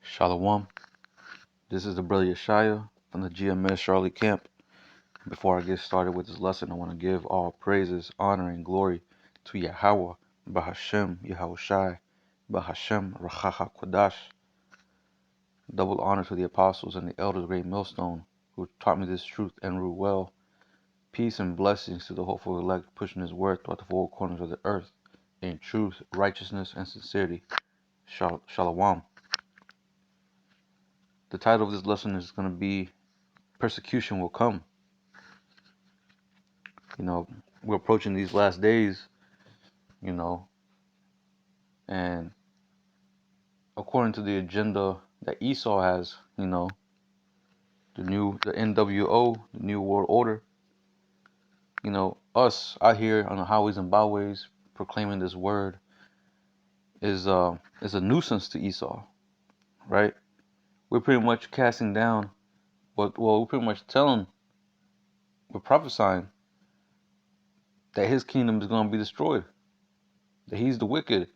Shalom. This is the brother Yeshaya from the GMS Charlie Camp. Before I get started with this lesson, I want to give all praises, honor, and glory to Yahweh, Bahashem, Yahushai, Bahashem, Rachacha Kodash. Double honor to the apostles and the elders of Great Millstone, who taught me this truth and rule well. Peace and blessings to the hopeful elect, pushing his word throughout the four corners of the earth in truth, righteousness, and sincerity. Shalom. The title of this lesson is going to be Persecution Will Come. We're approaching these last days, and according to the agenda that Esau has, the NWO, the New World Order, us out here on the highways and byways proclaiming this word is a nuisance to Esau, right? We're pretty much casting down, we're pretty much we're prophesying that his kingdom is going to be destroyed, that he's the wicked.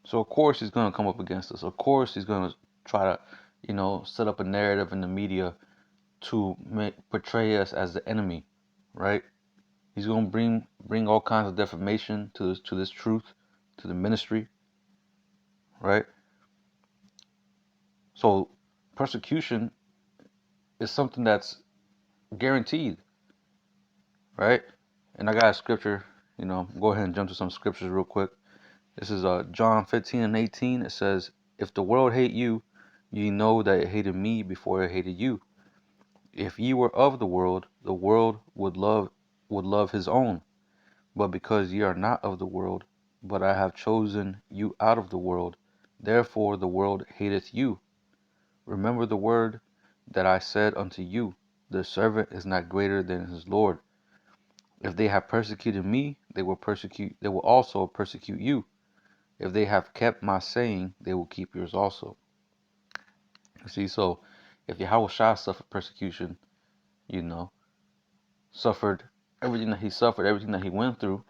So of course he's going to come up against us. Of course he's going to try to, set up a narrative in the media to portray us as the enemy, right? He's going to bring all kinds of defamation to this truth, to the ministry, right? So persecution is something that's guaranteed, right? And I got a scripture, go ahead and jump to some scriptures real quick. This is John 15:18. It says, "If the world hate you, ye know that it hated me before it hated you. If ye were of the world would love his own. But because ye are not of the world, but I have chosen you out of the world, therefore the world hateth you. Remember the word that I said unto you, the servant is not greater than his Lord. If they have persecuted me, they will also persecute you. If they have kept my saying, they will keep yours also." You see, so if Yahweh Shah suffered persecution, suffered everything that he went through,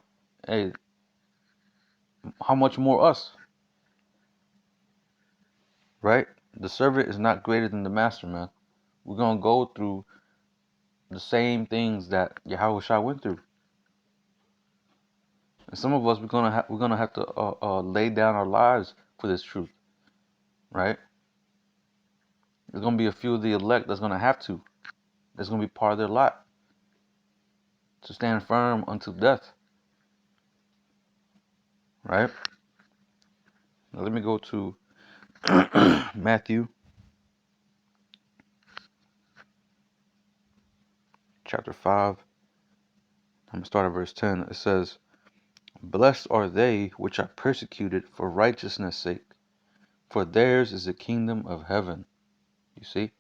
hey, how much more us, right? The servant is not greater than the master, man. We're going to go through the same things that Yahweh Shah went through. And some of us, we're gonna have to lay down our lives for this truth, right? There's going to be a few of the elect that's going to have to. That's going to be part of their lot, to stand firm until death, right? Now let me go to Matthew chapter 5. I'm going to start at verse 10. It says, "Blessed are they which are persecuted for righteousness' sake, for theirs is the kingdom of heaven." You see? It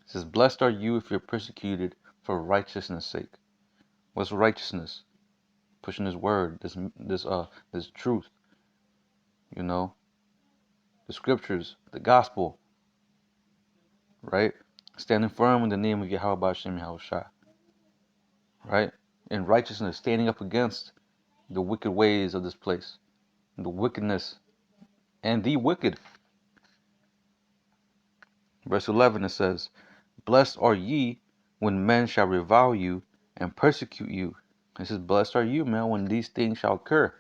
says, blessed are you if you're persecuted for righteousness' sake. What's righteousness? Pushing his word, this truth, the scriptures, the gospel, right? Standing firm in the name of Yahweh Hashem Yahushua, right? In righteousness, standing up against the wicked ways of this place, the wickedness and the wicked. Verse 11, it says, "Blessed are ye when men shall revile you and persecute you." It says, blessed are you, man, when these things shall occur.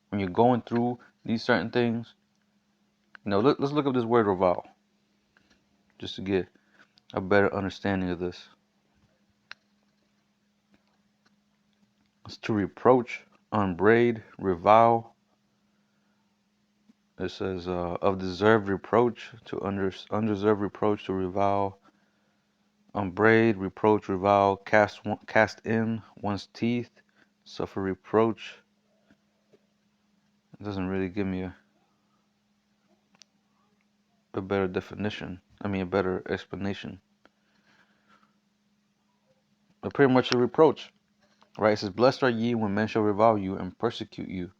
When you're going through these certain things, let's look up this word revile, just to get a better understanding of this. It's to reproach, upbraid, revile. It says of deserved reproach, to undeserved reproach, to revile, upbraid, reproach, revile, cast in one's teeth, suffer reproach. It doesn't really give me a better definition. A better explanation. But pretty much a reproach, right? It says, blessed are ye when men shall revile you and persecute you,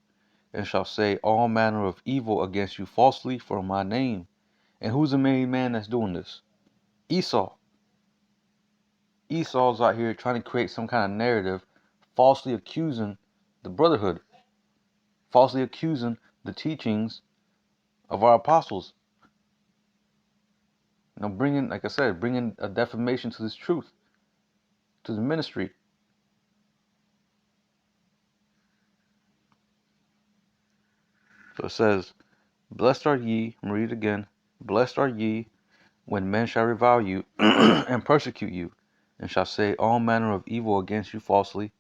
and shall say all manner of evil against you falsely for my name. And who's the main man that's doing this? Esau. Esau's out here trying to create some kind of narrative, falsely accusing the brotherhood, falsely accusing the teachings of our apostles. Bringing, like I said, bringing a defamation to this truth, to the ministry. So it says, blessed are ye, I'm read it again, blessed are ye when men shall revile you and persecute you, and shall say all manner of evil against you falsely,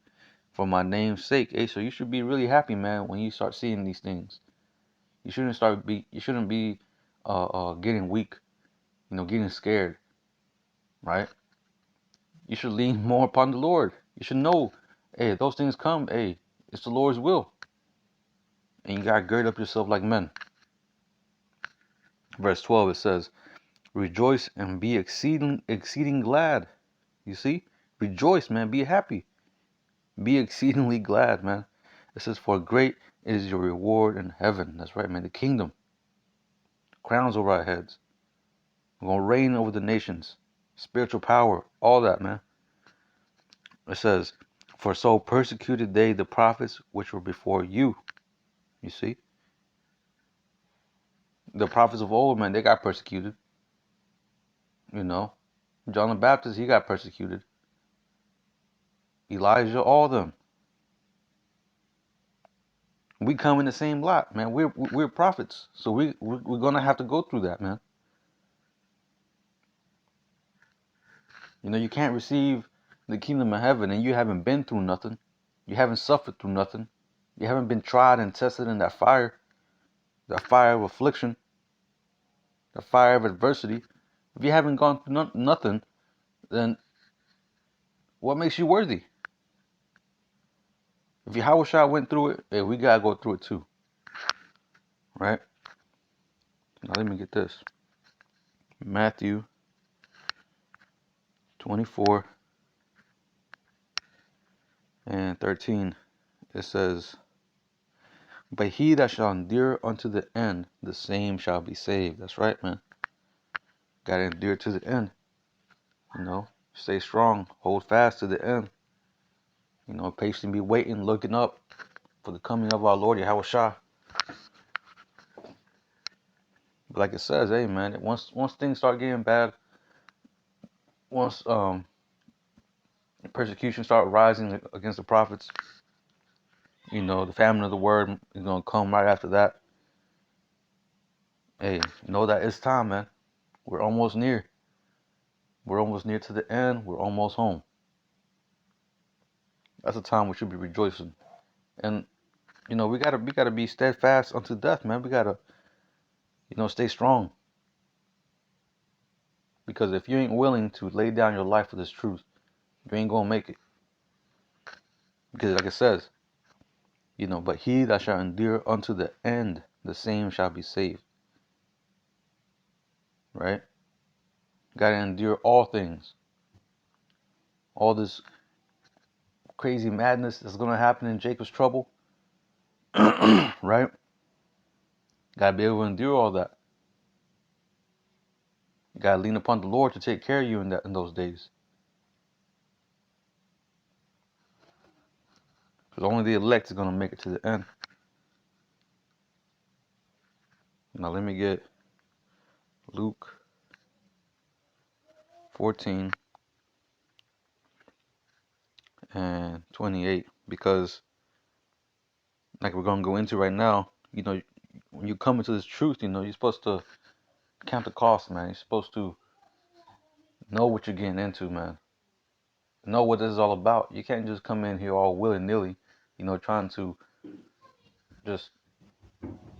for my name's sake. Hey, so you should be really happy, man, when you start seeing these things. You shouldn't be getting weak, getting scared, right? You should lean more upon the Lord. You should know, hey, those things come, hey, it's the Lord's will. And you gotta gird up yourself like men. Verse 12, it says, rejoice and be exceeding glad. You see? Rejoice, man. Be happy. Be exceedingly glad, man. It says, for great is your reward in heaven. That's right, man. The kingdom. Crowns over our heads. We're going to reign over the nations. Spiritual power. All that, man. It says, for so persecuted they the prophets which were before you. You see? The prophets of old, man, they got persecuted. John the Baptist, he got persecuted. Elijah, all of them. We come in the same lot, man. We're prophets, so we're gonna have to go through that, man. You can't receive the kingdom of heaven and you haven't been through nothing. You haven't suffered through nothing. You haven't been tried and tested in that fire of affliction, the fire of adversity. If you haven't gone through nothing, then what makes you worthy? If Yahushua went through it, hey, we gotta go through it too, right? Now let me get this. Matthew 24 and 13. It says, but he that shall endure unto the end, the same shall be saved. That's right, man. Gotta endure to the end. Stay strong. Hold fast to the end. Patiently be waiting, looking up for the coming of our Lord Yahushua. But like it says, hey, man, once things start getting bad, once persecution start rising against the prophets, the famine of the word is gonna come right after that. Hey, know that it's time, man. We're almost near. We're almost near to the end. We're almost home. That's the time we should be rejoicing. And we gotta be steadfast unto death, man. We gotta, stay strong. Because if you ain't willing to lay down your life for this truth, you ain't gonna make it. Because like it says, but he that shall endure unto the end, the same shall be saved. Right? Gotta endure all things. All this crazy madness that's gonna happen in Jacob's trouble. Right? Gotta be able to endure all that. You gotta lean upon the Lord to take care of you in those days. Because only the elect is gonna make it to the end. Now let me get Luke 14 and 28, because like we're gonna go into right now, when you come into this truth, you're supposed to count the cost, man. You're supposed to know what you're getting into, man. Know what this is all about. You can't just come in here all willy-nilly, trying to just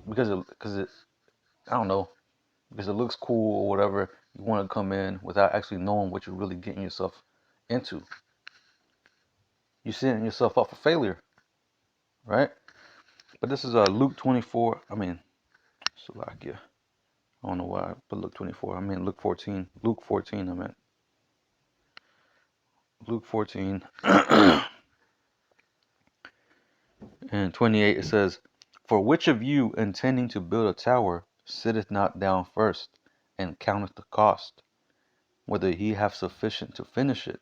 because it I don't know, because it looks cool or whatever. You want to come in without actually knowing what you're really getting yourself into. You're setting yourself up for failure, right? But this is Luke 24. I mean, Salakia. I don't know why I put Luke 24. I mean Luke 14. Luke 14, I meant. Luke 14 and 28, it says, for which of you intending to build a tower sitteth not down first, and counteth the cost, whether he have sufficient to finish it?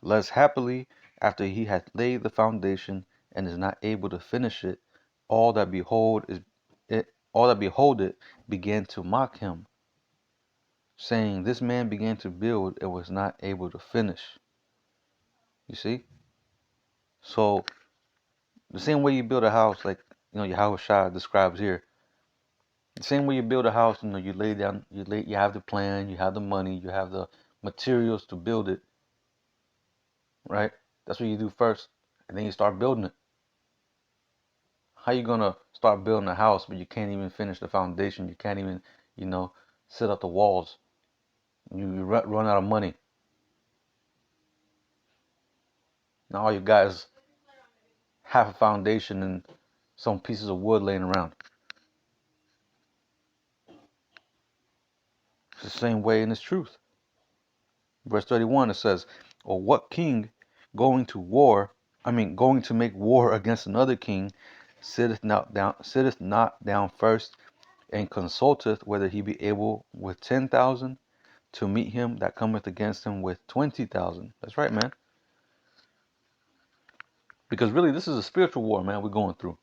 Lest happily, after he hath laid the foundation, and is not able to finish it, all that behold all that behold it began to mock him, saying, this man began to build and was not able to finish. You see? So the same way you build a house, like Yahweh Shah describes here, the same way you build a house, you lay down, you have the plan, you have the money, you have the materials to build it, right? That's what you do first, and then you start building it. How you gonna start building a house, but you can't even finish the foundation? You can't even, set up the walls. You run out of money. Now all you got is half a foundation and some pieces of wood laying around. It's the same way in this truth. Verse 31, it says, or what king going to make war against another king, sitteth not down first, and consulteth whether he be able with 10,000 to meet him that cometh against him with 20,000. That's right, man. Because really, this is a spiritual war, man, we're going through.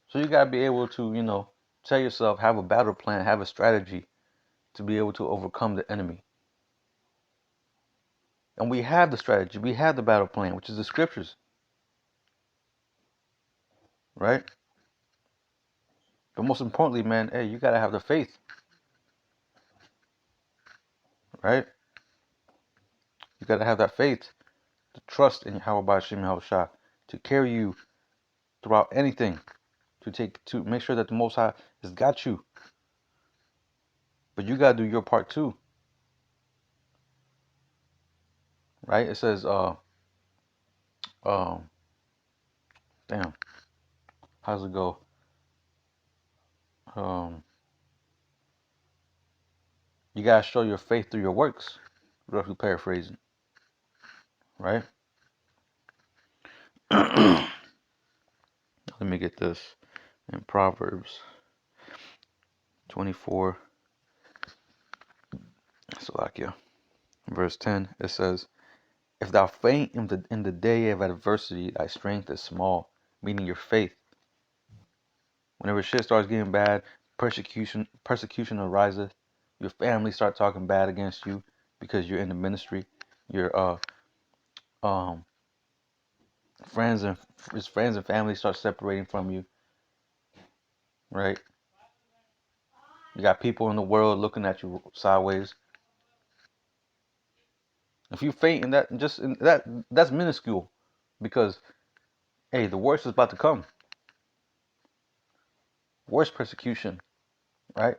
So you got to be able to, tell yourself, have a battle plan, have a strategy to be able to overcome the enemy. And we have the strategy, we have the battle plan, which is the scriptures. Right? But most importantly, man, hey, you got to have the faith. Right? You got to have that faith to trust in Yahweh B'Shem Yahushua to carry you throughout anything, to make sure that the Most High has got you. But you got to do your part too. Right? It says, damn, how's it go? You got to show your faith through your works, roughly paraphrasing. Right? Let me get this in Proverbs 24, Salakia, verse 10. It says, if thou faint in the day of adversity, thy strength is small, meaning your faith. Whenever shit starts getting bad, persecution ariseth. Your family start talking bad against you because you're in the ministry. Your friends and family start separating from you. Right? You got people in the world looking at you sideways. If you faint in that, that's minuscule, because hey, the worst is about to come. Worst persecution, right?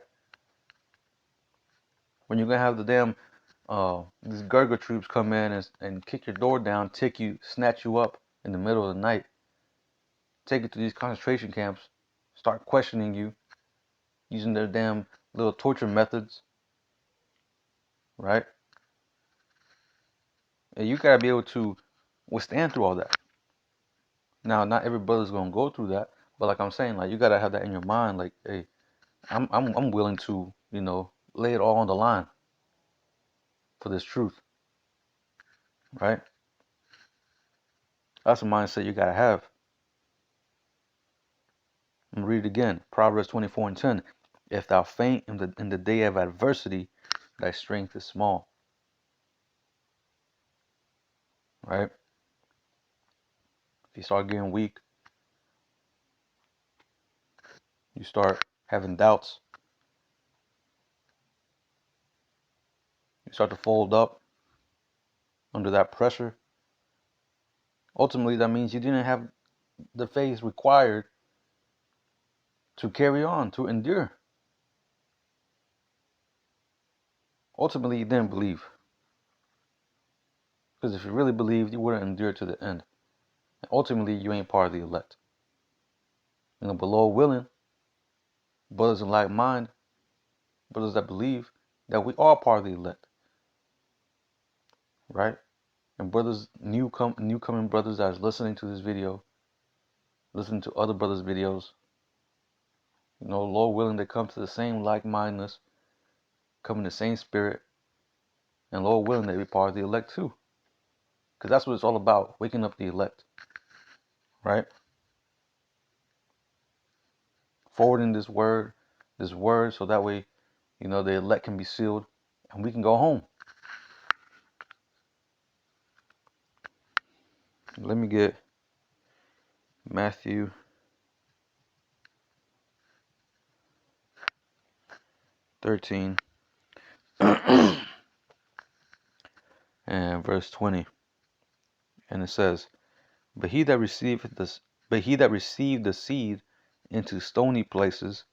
When you're gonna have the damn these Gurga troops come in and kick your door down, snatch you up in the middle of the night, take you to these concentration camps, start questioning you, using their damn little torture methods, right? And you gotta be able to withstand through all that. Now, not every brother's gonna go through that, but like I'm saying, like you gotta have that in your mind, like, hey, I'm willing to, lay it all on the line for this truth, right? That's a mindset you gotta have. I'm gonna read it again. Proverbs 24:10. If thou faint in the day of adversity, thy strength is small. Right? If you start getting weak, you start having doubts, you start to fold up under that pressure. Ultimately, that means you didn't have the faith required to carry on, to endure. Ultimately, you didn't believe. Because if you really believed, you wouldn't endure to the end. And ultimately, you ain't part of the elect. But Lord willing, brothers in like mind, brothers that believe that we are part of the elect. Right? And brothers, newcoming brothers that is listening to this video, listening to other brothers' videos, Lord willing, they come to the same like-mindedness, come in the same spirit, and Lord willing, they be part of the elect too. Because that's what it's all about, waking up the elect. Right? forwarding this word, so that way, the elect can be sealed and we can go home. Let me get Matthew 13 and verse 20. And it says, But he that received the seed into stony places,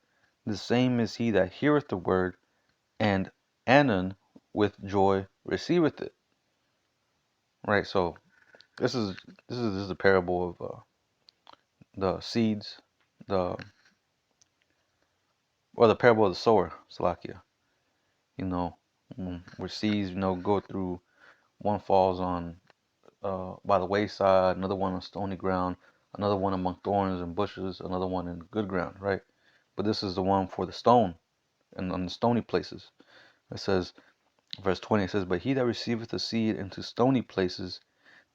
the same is he that heareth the word, and anon with joy receiveth it. Right. So this is a parable of the seeds, the parable of the sower, Salakia. Where seeds, go through. One falls on by the wayside, another one on stony ground, another one among thorns and bushes, another one in good ground, right? But this is the one for the stone and on the stony places. It says, verse 20, it says, But he that receiveth the seed into stony places,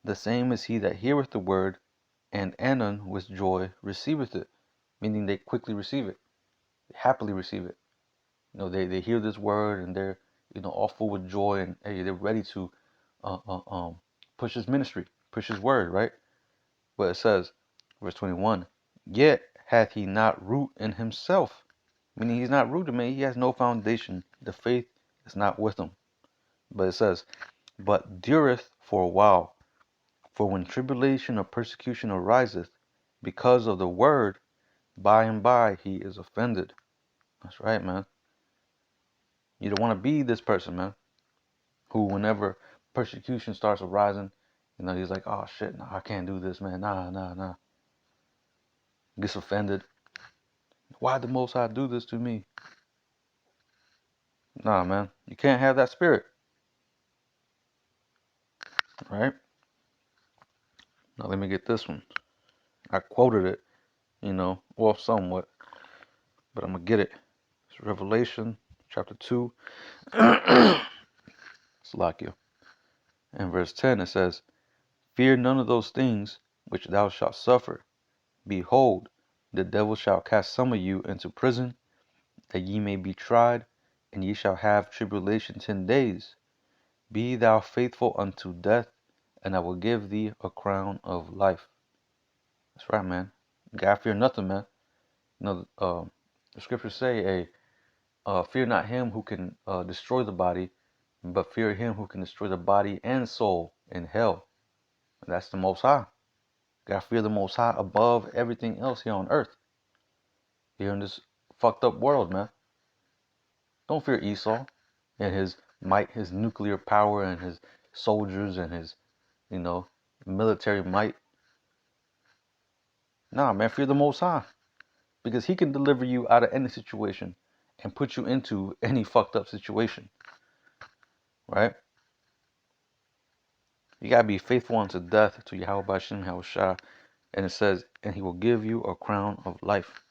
the same is he that heareth the word, and anon with joy receiveth it. Meaning they quickly receive it, they happily receive it. They hear this word and they're, all full with joy, and hey, they're ready to push his ministry, push his word, right? But it says, verse 21, Yet hath he not root in himself. Meaning he's not rooted, man. He has no foundation. The faith is not with him. But it says, But dureth for a while. For when tribulation or persecution ariseth because of the word, by and by he is offended. That's right, man. You don't want to be this person, man, who whenever persecution starts arising, he's like, oh shit, no, I can't do this, man. Nah. Gets offended. Why the Most High do this to me? Nah, man. You can't have that spirit. Right? Now let me get this one. I quoted it, well, somewhat, but I'm going to get it. It's Revelation chapter 2. Salakia. In verse 10 it says, Fear none of those things which thou shalt suffer. Behold, the devil shall cast some of you into prison, that ye may be tried, and ye shall have tribulation 10 days. Be thou faithful unto death, and I will give thee a crown of life. That's right, man. God fear nothing, man. The scriptures say, fear not him who can destroy the body, but fear him who can destroy the body and soul in hell. And that's the Most High. Gotta fear the Most High above everything else here on earth. Here in this fucked up world, man. Don't fear Esau and his might, his nuclear power, and his soldiers, and his, military might. Nah, man, fear the Most High. Because he can deliver you out of any situation and put you into any fucked up situation. Right? You gotta be faithful unto death to Yahweh Bashim Yahushua. And it says, and he will give you a crown of life.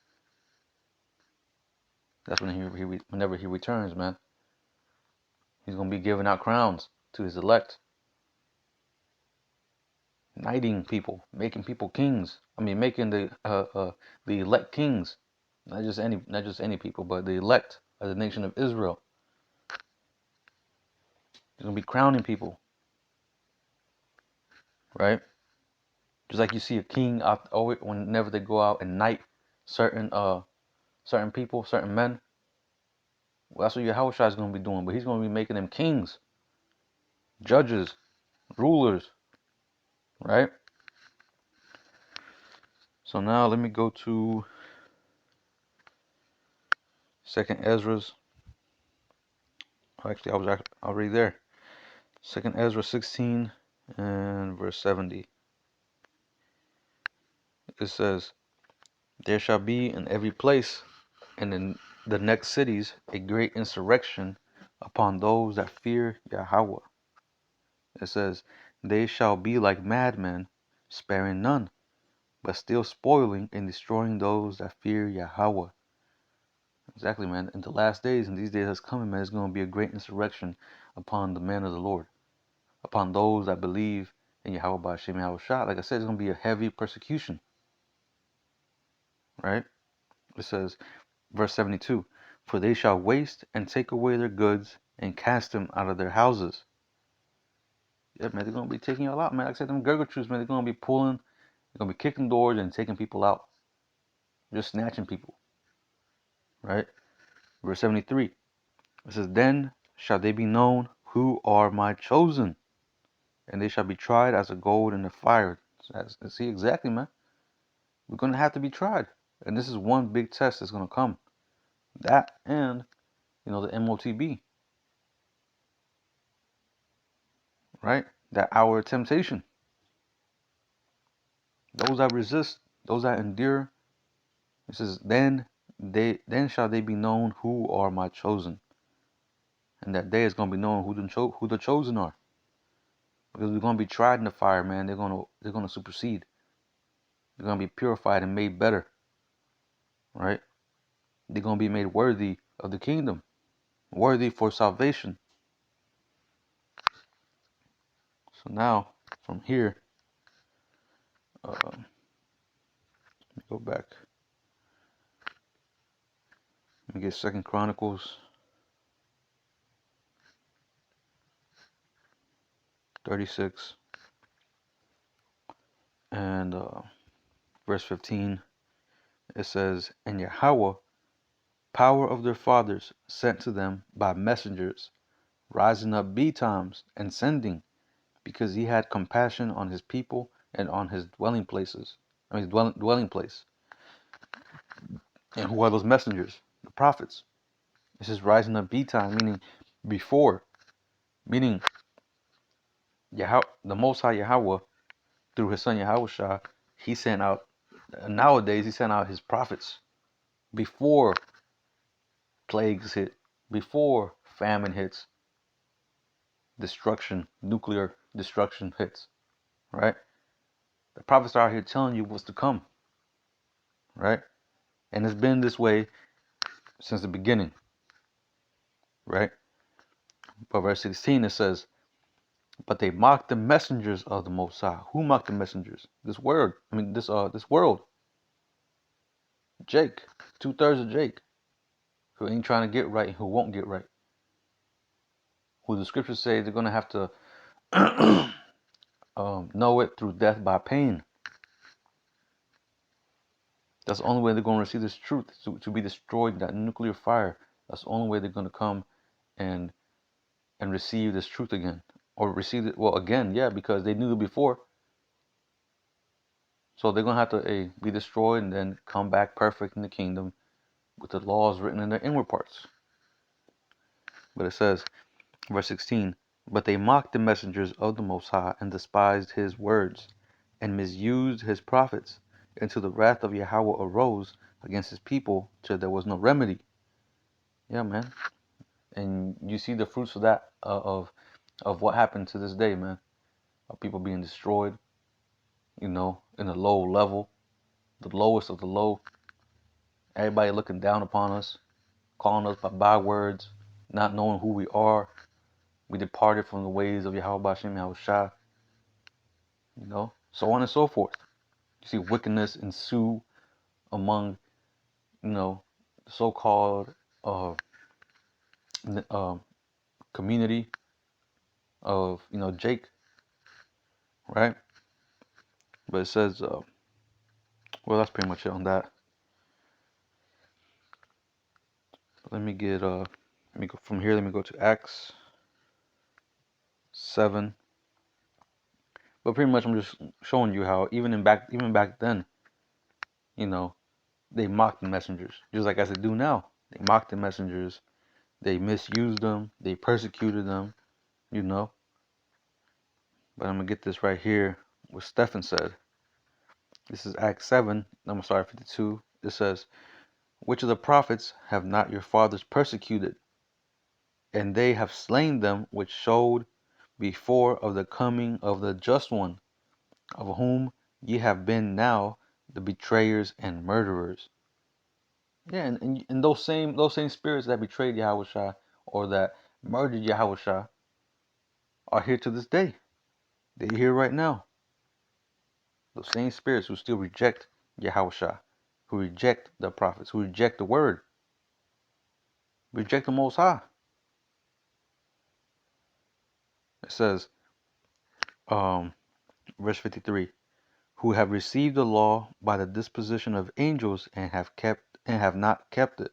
That's when whenever he returns, man. He's gonna be giving out crowns to his elect. Knighting people, making people kings. Making the elect kings. Not just any people, but the elect of the nation of Israel. He's gonna be crowning people. Right? Just like you see a king whenever they go out and knight certain people, certain men. Well, that's what Yahushua is going to be doing. But he's going to be making them kings, judges, rulers. Right? So now let me go to 2nd Ezra's. Actually, I'll read there. 2nd Ezra 16 and verse 70. It says, There shall be in every place and in the next cities a great insurrection upon those that fear Yahweh. It says, They shall be like madmen, sparing none, but still spoiling and destroying those that fear Yahweh. Exactly, man. In the last days, and these days that's coming, man, there's going to be a great insurrection upon the men of the Lord, upon those that believe in Yahweh Ba'ashem Yahushua. Like I said, it's going to be a heavy persecution. Right? It says, verse 72, for they shall waste and take away their goods and cast them out of their houses. Yeah, man, they're gonna be taking y'all out, man. Like I said, them Gergertroops, man, they're gonna be pulling, they're gonna be kicking doors and taking people out, just snatching people, right? Verse 73, it says, then shall they be known who are my chosen, and they shall be tried as a gold in the fire. See, exactly, man. We're gonna have to be tried, and this is one big test that's gonna come. That and the MOTB, right? That hour of temptation. Those that resist, those that endure. It says, then shall they be known who are my chosen, and that day is gonna be known who the chosen are, because we're gonna be tried in the fire, man. They're gonna supersede. They're gonna be purified and made better, right? They're gonna be made worthy of the kingdom, worthy for salvation. So now, from here, let me go back. Let me get 2 Chronicles 36 and verse 15. It says, and Yahweh, power of their fathers, sent to them by messengers, rising up betimes and sending, because he had compassion on his people and on his dwelling places. His dwelling place. And who are those messengers? The prophets. This is rising up betime, meaning before, meaning the Most High Yahweh, through his son Yahushua, he sent out, nowadays he sent out his prophets before plagues hit, before famine hits, destruction, nuclear destruction hits, right? The prophets are out here telling you what's to come, right? And it's been this way since the beginning, right? But verse 16 it says, but they mocked the messengers of the Most High. Who mocked the messengers? This world. This world. Jake. 2/3 of Jake. Who ain't trying to get right and who won't get right. Who the scriptures say they're gonna have to know it through death by pain. That's the only way they're gonna receive this truth, to be destroyed in that nuclear fire. That's the only way they're gonna come and receive this truth again. Or receive it again, yeah, because they knew it before. So they're gonna have to be destroyed and then come back perfect in the kingdom with the laws written in their inward parts. But it says, verse 16, but they mocked the messengers of the Most High and despised his words and misused his prophets, until the wrath of Yahweh arose against his people till there was no remedy. Yeah, man. And you see the fruits of that, of what happened to this day, man. Of people being destroyed, in a low level, the lowest of the low. Everybody looking down upon us, calling us by bywords, not knowing who we are. We departed from the ways of Yahweh Bashem Yahushua, so on and so forth. You see wickedness ensue among, the so-called community of, Jake, right? But it says, that's pretty much it on that. Let me go from here. Let me go to Acts 7. But pretty much I'm just showing you how even back then, they mocked the messengers, just like as they do now. They mocked the messengers, they misused them, they persecuted them, But I'm gonna get this right here, what Stephen said. This is Acts 7, 52. It says, which of the prophets have not your fathers persecuted? And they have slain them which showed before of the coming of the just one, of whom ye have been now the betrayers and murderers. Yeah, and those same spirits that betrayed Yahushua or that murdered Yahushua are here to this day. They're here right now. Those same spirits who still reject Yahushua, who reject the prophets, who reject the word, reject the Most High. It says, verse 53, who have received the law by the disposition of angels and have not kept it.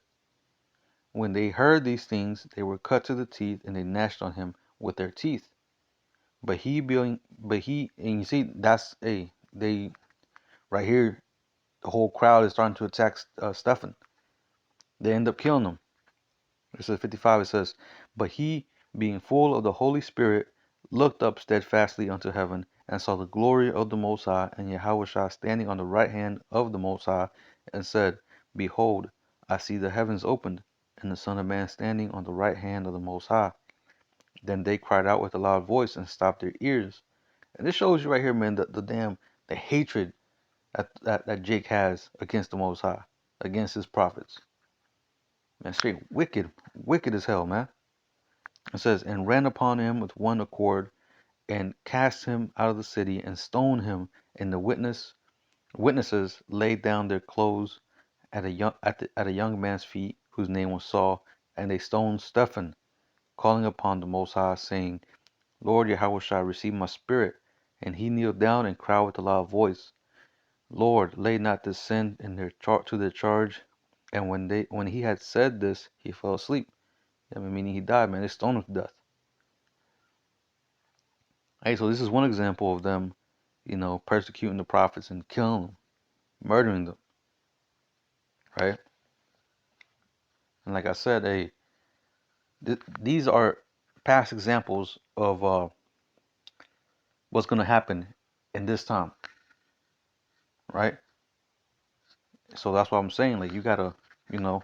When they heard these things, they were cut to the teeth, and they gnashed on him with their teeth. But and you see, that's they right here. The whole crowd is starting to attack Stephen. They end up killing him. It says 55. It says, but he, being full of the Holy Spirit, looked up steadfastly unto heaven, and saw the glory of the Most High, and Yahushua standing on the right hand of the Most High, and said, behold, I see the heavens opened, and the Son of Man standing on the right hand of the Most High. Then they cried out with a loud voice and stopped their ears. And this shows you right here, man, the hatred that Jake has against the Most High, against his prophets. Man, straight wicked, wicked as hell, man. It says, and ran upon him with one accord, and cast him out of the city, and stoned him. And the witnesses laid down their clothes at a young man's feet, whose name was Saul, and they stoned Stephen, calling upon the Most High, saying, Lord Yahushua, receive my spirit. And he kneeled down and cried with a loud voice, Lord, lay not this sin in to their charge. And when he had said this, he fell asleep. I mean, meaning he died, man. They stoned him to death. Hey, so this is one example of them, persecuting the prophets and killing them, murdering them, right? And like I said, these are past examples of what's going to happen in this time, right? So that's what I'm saying. Like, you gotta, you know,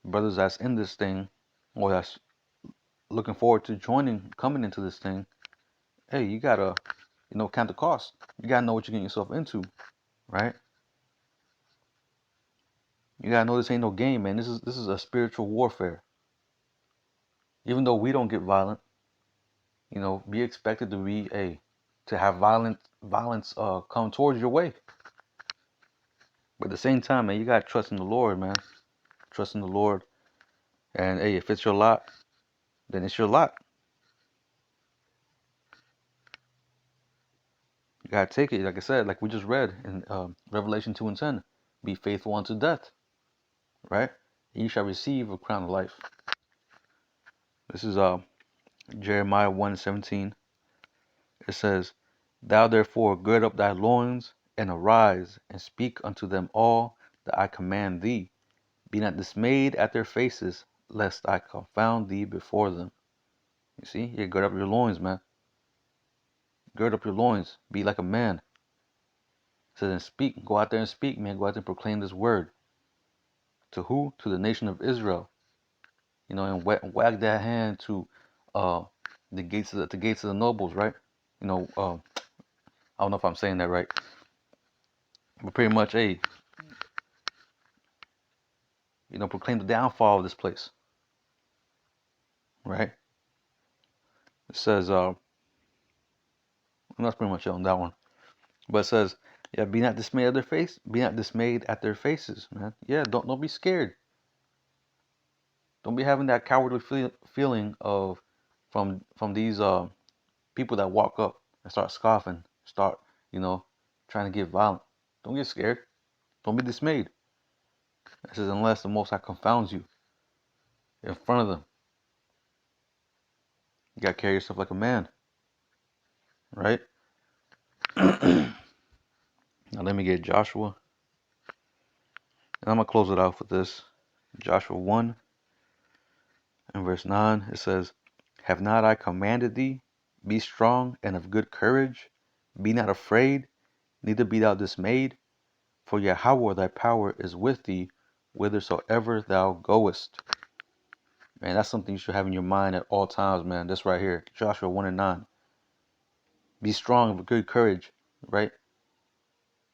brothers that's in this thing, or that's looking forward to coming into this thing, hey, you gotta, count the cost. You gotta know what you're getting yourself into, right? You gotta know this ain't no game, man. This is a spiritual warfare. Even though we don't get violent, be expected to have violence come towards your way. But at the same time, man, you gotta trust in the Lord, man. Trust in the Lord. And hey, if it's your lot, then it's your lot. You gotta take it. Like I said, like we just read in Revelation 2:10, be faithful unto death, right? And you shall receive a crown of life. This is Jeremiah 1:17. It says, thou therefore gird up thy loins, and arise, and speak unto them all that I command thee. Be not dismayed at their faces, lest I confound thee before them. You see, you gird up your loins, man. Gird up your loins. Be like a man. It says, and speak. Go out there and speak, man. Go out there and proclaim this word. To who? To the nation of Israel. And wag that hand to uh, the gates of the nobles, right? I don't know if I'm saying that right, but pretty much, proclaim the downfall of this place, right? It says, and that's pretty much it on that one. But it says, yeah, be not dismayed at their face. Be not dismayed at their faces, man. Yeah, don't be scared. Don't be having that cowardly feeling of from these people that walk up and start scoffing, start trying to get violent. Don't get scared. Don't be dismayed. It says, unless the Most High confounds you in front of them. You gotta carry yourself like a man, right? Now let me get Joshua, and I'm gonna close it out with this. Joshua 1 and verse 9. It says, have not I commanded thee? Be strong and of good courage. Be not afraid, neither be thou dismayed. For Yahweh thy power is with thee, whithersoever thou goest. Man, that's something you should have in your mind at all times, man. This right here, Joshua 1 and 9. Be strong with good courage, right?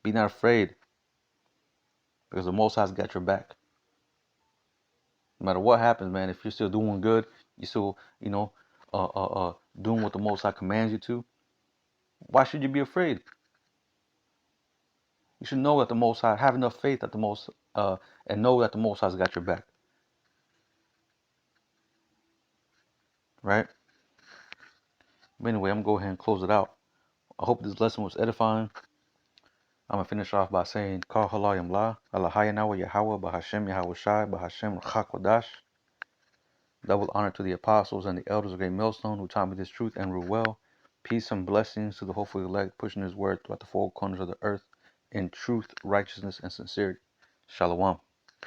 Be not afraid, because the Most High's got your back. No matter what happens, man, if you're still doing good, you're still, doing what the Most High commands you to, why should you be afraid? You should know that the Most High, have enough faith that the Most, and know that the Most High's got your back, right? But anyway, I'm gonna go ahead and close it out. I hope this lesson was edifying. I'm gonna finish off by saying, Kal Halayim La, Allahayanawa Yahweh, Bahashem Yahweh Shai, Bahashem Chakodash. Double honor to the apostles and the elders of Great Millstone who taught me this truth and rule well. Peace and blessings to the hopefully elect, pushing his word throughout the four corners of the earth in truth, righteousness, and sincerity. Shalom.